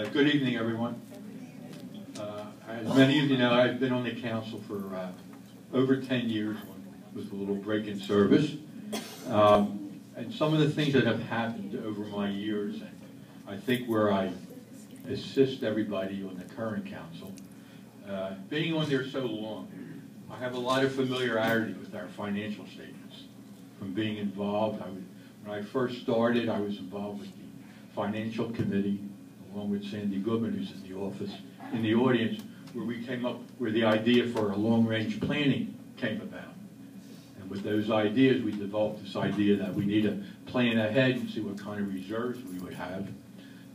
Good evening, everyone. As many of you know, I've been on the council for over 10 years with a little break in service. And some of the things that have happened over my years, I think where I assist everybody on the current council, being on there so long, I have a lot of familiarity with our financial statements. From being involved, when I first started, I was involved with the financial committee, along with Sandy Goodman, who's in the office, in the audience, where the idea for a long-range planning came about. And with those ideas, we developed this idea that we need to plan ahead and see what kind of reserves we would have,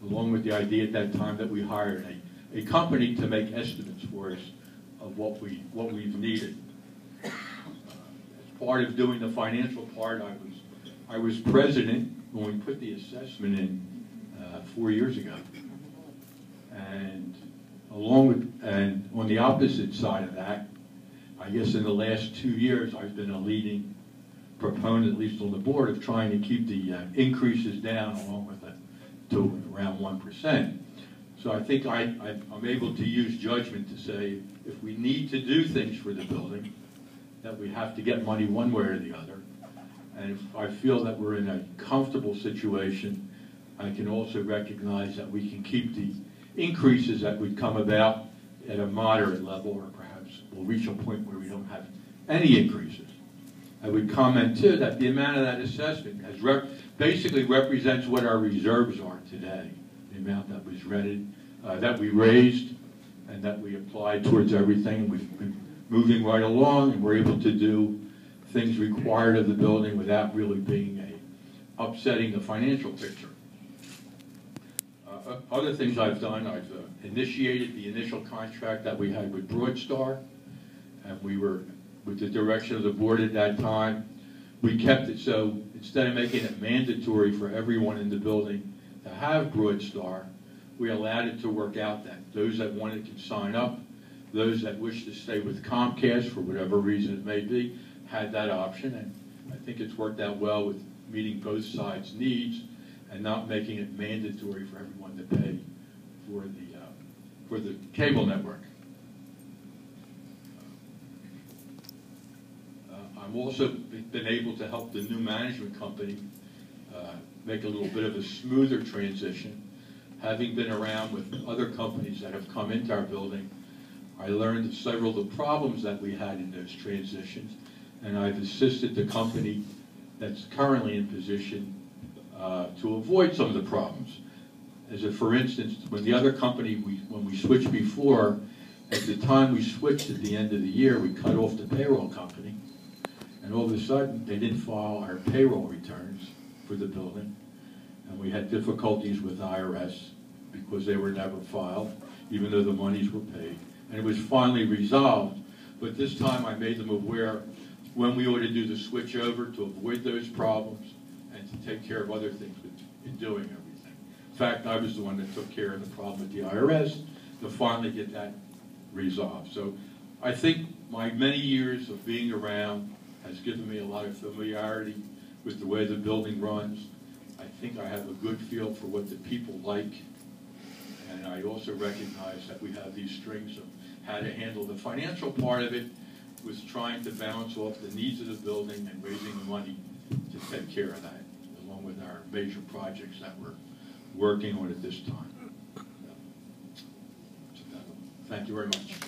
along with the idea at that time that we hired a company to make estimates for us of what we've needed. As part of doing the financial part, I was president when we put the assessment in 4 years ago. And and on the opposite side of that, I guess in the last 2 years, I've been a leading proponent, at least on the board, of trying to keep the increases down along with it to around 1%. So I think I'm able to use judgment to say if we need to do things for the building, that we have to get money one way or the other. And if I feel that we're in a comfortable situation, I can also recognize that we can keep the increases that would come about at a moderate level, or perhaps we'll reach a point where we don't have any increases. I would comment too that the amount of that assessment basically represents what our reserves are today. The amount that was rented, that we raised, and that we applied towards everything. We've been moving right along, and we're able to do things required of the building without really being upsetting the financial picture. Other things I've done, I've initiated the initial contract that we had with Broadstar, and we were, with the direction of the board at that time, we kept it so instead of making it mandatory for everyone in the building to have Broadstar, we allowed it to work out that those that wanted can sign up, those that wish to stay with Comcast for whatever reason it may be, had that option, and I think it's worked out well with meeting both sides' needs and not making it mandatory for everyone to pay for the cable network. I've also been able to help the new management company make a little bit of a smoother transition. Having been around with other companies that have come into our building, I learned several of the problems that we had in those transitions, and I've assisted the company that's currently in position to avoid some of the problems. For instance, when the other company, when we switched before, at the time we switched at the end of the year, we cut off the payroll company, and all of a sudden they didn't file our payroll returns for the building, and we had difficulties with IRS because they were never filed, even though the monies were paid. And it was finally resolved, but this time I made them aware when we ought to do the switch over to avoid those problems and to take care of other things in doing everything. In fact, I was the one that took care of the problem with the IRS to finally get that resolved. So I think my many years of being around has given me a lot of familiarity with the way the building runs. I think I have a good feel for what the people like, and I also recognize that we have these strings of how to handle the financial part of it with trying to balance off the needs of the building and raising the money to take care of that, along with our major projects that we're working on at this time. Thank you very much.